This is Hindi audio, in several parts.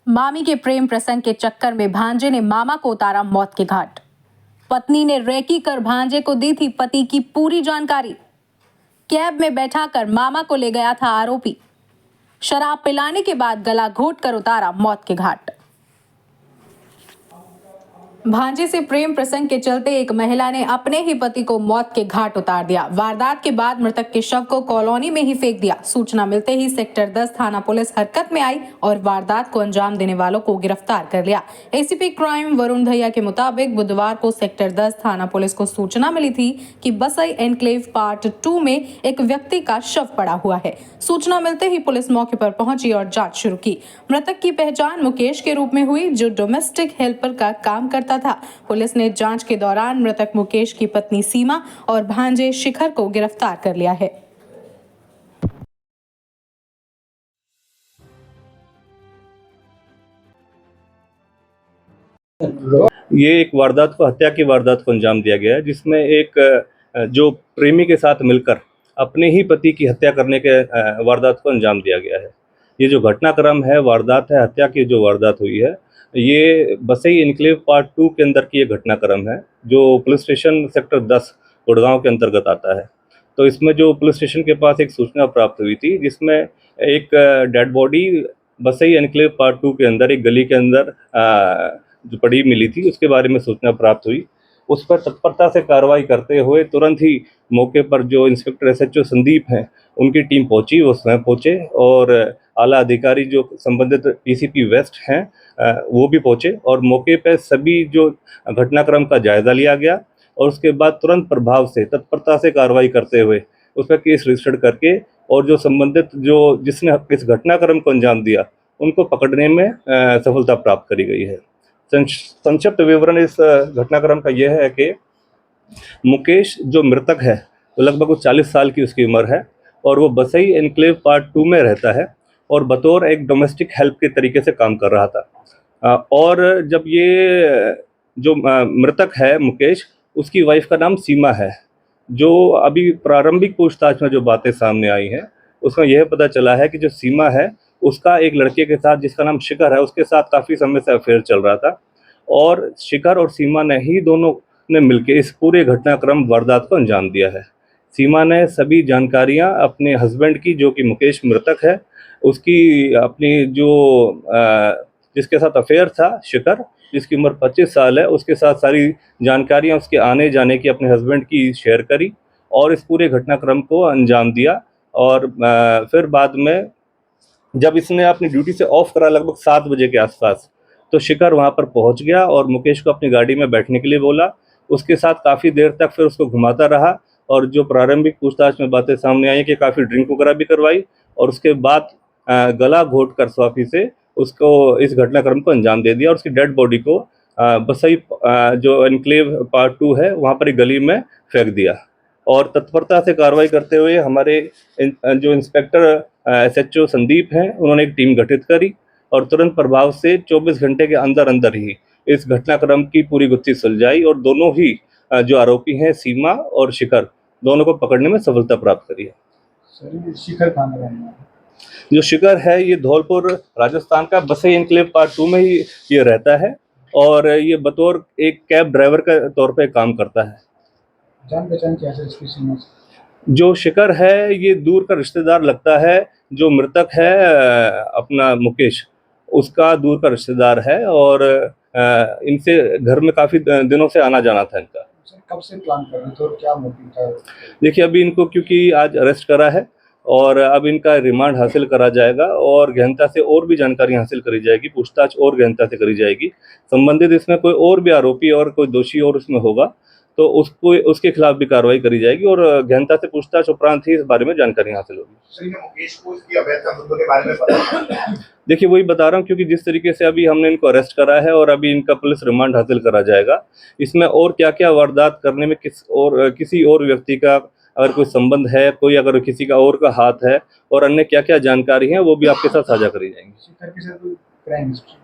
मामी के प्रेम प्रसंग के चक्कर में भांजे ने मामा को उतारा मौत के घाट। पत्नी ने रेकी कर भांजे को दी थी पति की पूरी जानकारी। कैब में बैठाकर मामा को ले गया था आरोपी। शराब पिलाने के बाद गला घोट कर उतारा मौत के घाट। भांजे से प्रेम प्रसंग के चलते एक महिला ने अपने ही पति को मौत के घाट उतार दिया। वारदात के बाद मृतक के शव को कॉलोनी में ही फेंक दिया। सूचना मिलते ही सेक्टर 10 थाना पुलिस हरकत में आई और वारदात को अंजाम देने वालों को गिरफ्तार कर लिया। एसीपी क्राइम वरुण दहिया के मुताबिक बुधवार को सेक्टर 10 थाना पुलिस को सूचना मिली थी कि बसई एनक्लेव पार्ट 2 में एक व्यक्ति का शव पड़ा हुआ है। सूचना मिलते ही पुलिस मौके पर पहुंची और जांच शुरू की। मृतक की पहचान मुकेश के रूप में हुई, जो डोमेस्टिक हेल्पर का काम करता था। पुलिस ने जांच के दौरान मृतक मुकेश की पत्नी सीमा और भांजे शिखर को गिरफ्तार कर लिया है। ये एक वारदात को हत्या की वारदात को अंजाम दिया गया है, जिसमें एक जो प्रेमी के साथ मिलकर अपने ही पति की हत्या करने के वारदात को अंजाम दिया गया है। ये जो घटनाक्रम है, वारदात है, हत्या की जो वारदात हुई है, ये बसई एनक्लेव पार्ट 2 के अंदर की ये घटनाक्रम है, जो पुलिस स्टेशन सेक्टर 10 गुड़गांव के अंतर्गत आता है। तो इसमें जो पुलिस स्टेशन के पास एक सूचना प्राप्त हुई थी, जिसमें एक डेड बॉडी बसई एनक्लेव पार्ट 2 के अंदर एक गली के अंदर जो पड़ी मिली थी, उसके बारे में सूचना प्राप्त हुई। उस पर तत्परता से कार्रवाई करते हुए तुरंत ही मौके पर जो इंस्पेक्टर एसएचओ संदीप हैं, उनकी टीम पहुंची, वो स्वयं पहुंचे और आला अधिकारी जो संबंधित डीसीपी वेस्ट हैं वो भी पहुंचे और मौके पर सभी जो घटनाक्रम का जायजा लिया गया और उसके बाद तुरंत प्रभाव से तत्परता से कार्रवाई करते हुए उस पर केस रजिस्टर्ड करके और जो संबंधित जो जिसने इस घटनाक्रम को अंजाम दिया, उनको पकड़ने में सफलता प्राप्त करी गई है। संक्षिप्त विवरण इस घटनाक्रम का यह है कि मुकेश जो मृतक है, वो लगभग 40 साल की उसकी उम्र है और वो बसई एनक्लेव पार्ट 2 में रहता है और बतौर एक डोमेस्टिक हेल्प के तरीके से काम कर रहा था। और जब ये जो मृतक है मुकेश, उसकी वाइफ का नाम सीमा है। जो अभी प्रारंभिक पूछताछ में जो बातें सामने आई हैं, उसमें यह पता चला है कि जो सीमा है, उसका एक लड़के के साथ जिसका नाम शिखर है, उसके साथ काफ़ी समय से अफेयर चल रहा था और शिखर और सीमा ने ही दोनों ने मिलकर इस पूरे घटनाक्रम वारदात को अंजाम दिया है। सीमा ने सभी जानकारियां अपने हस्बैंड की, जो कि मुकेश मृतक है, उसकी अपनी जो जिसके साथ अफेयर था शिखर, जिसकी उम्र 25 साल है, उसके साथ सारी जानकारियां उसके आने जाने की अपने हस्बैंड की शेयर करी और इस पूरे घटनाक्रम को अंजाम दिया। और फिर बाद में जब इसने अपनी ड्यूटी से ऑफ करा लगभग 7 बजे के आसपास, तो शिखर वहां पर पहुंच गया और मुकेश को अपनी गाड़ी में बैठने के लिए बोला। उसके साथ काफ़ी देर तक फिर उसको घुमाता रहा और जो प्रारंभिक पूछताछ में बातें सामने आई कि काफ़ी ड्रिंक वगैरह भी करवाई और उसके बाद गला घोट कर स्वाफी से उसको इस घटनाक्रम को अंजाम दे दिया और उसकी डेड बॉडी को बसई जो एनक्लेव पार्ट 2 है, वहाँ पर एक गली में फेंक दिया। और तत्परता से कार्रवाई करते हुए हमारे जो इंस्पेक्टर एसएचओ संदीप हैं, उन्होंने एक टीम गठित करी और तुरंत प्रभाव से 24 घंटे के अंदर अंदर ही इस घटनाक्रम की पूरी गुत्थी सुलझाई और दोनों ही जो आरोपी हैं, सीमा और शिखर, दोनों को पकड़ने में सफलता प्राप्त करी है। सर, शिखर कहाँ रहना है? जो शिखर है, ये धौलपुर राजस्थान का बसई एनक्लेव पार्ट 2 में ही ये रहता है और ये बतौर एक कैब ड्राइवर के तौर पे काम करता है। जान पहचान क्या है इसकी सीमा से? जो शिखर है, ये दूर का रिश्तेदार लगता है। जो मृतक है अपना मुकेश, उसका दूर का रिश्तेदार है और इनसे घर में काफ़ी दिनों से आना जाना था इनका। सर, कब से प्लान कर रहे थे और क्या मोटिव था? देखिए, अभी इनको क्योंकि आज अरेस्ट करा है और अब इनका रिमांड हासिल करा जाएगा और गहनता से और भी जानकारी हासिल करी जाएगी, पूछताछ और गहनता से करी जाएगी। संबंधित इसमें कोई और भी आरोपी और कोई दोषी और उसमें होगा तो उसको उसके खिलाफ भी कार्रवाई करी जाएगी और गहनता से पूछताछ उपरांत ही इस बारे में जानकारी हासिल होगी। सर, मुकेश को इसकी अवैध संबंधों के बारे में पता? देखिए, वही बता रहा हूँ, क्योंकि जिस तरीके से अभी हमने इनको अरेस्ट करा है और अभी इनका पुलिस रिमांड हासिल करा जाएगा, इसमें और क्या क्या वारदात करने में किसी और व्यक्ति का अगर कोई संबंध है, कोई अगर किसी का और का हाथ है और अन्य क्या क्या जानकारी है, वो भी आपके साथ साझा करी जाएंगी। शिखर के साथ कोई क्राइम हिस्ट्री?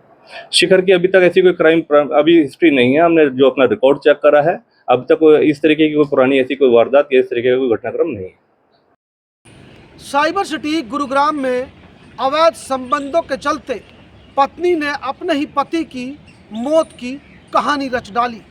शिखर की अभी तक ऐसी कोई क्राइम अभी हिस्ट्री नहीं है। हमने जो अपना रिकॉर्ड चेक करा है, अब तक इस तरीके की कोई पुरानी ऐसी कोई वारदात या इस तरीके का कोई घटनाक्रम नहीं है। साइबर सिटी गुरुग्राम में अवैध संबंधों के चलते पत्नी ने अपने ही पति की मौत की कहानी रच डाली।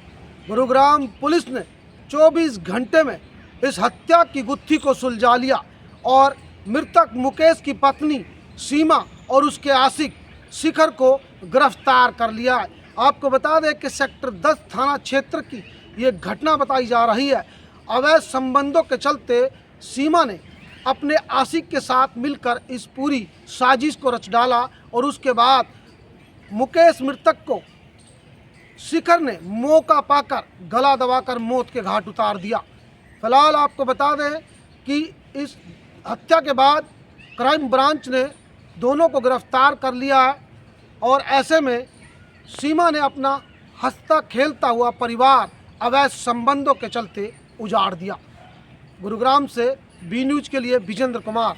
गुरुग्राम पुलिस ने 24 घंटे में इस हत्या की गुत्थी को सुलझा लिया और मृतक मुकेश की पत्नी सीमा और उसके आशिक शिखर को गिरफ्तार कर लिया है। आपको बता दें कि सेक्टर 10 थाना क्षेत्र की ये घटना बताई जा रही है। अवैध संबंधों के चलते सीमा ने अपने आशिक के साथ मिलकर इस पूरी साजिश को रच डाला और उसके बाद मुकेश मृतक को शिखर ने मौका पाकर गला दबाकर मौत के घाट उतार दिया। फिलहाल आपको बता दें कि इस हत्या के बाद क्राइम ब्रांच ने दोनों को गिरफ्तार कर लिया है और ऐसे में सीमा ने अपना हंसता खेलता हुआ परिवार अवैध संबंधों के चलते उजाड़ दिया। गुरुग्राम से बी न्यूज़ के लिए विजेंद्र कुमार।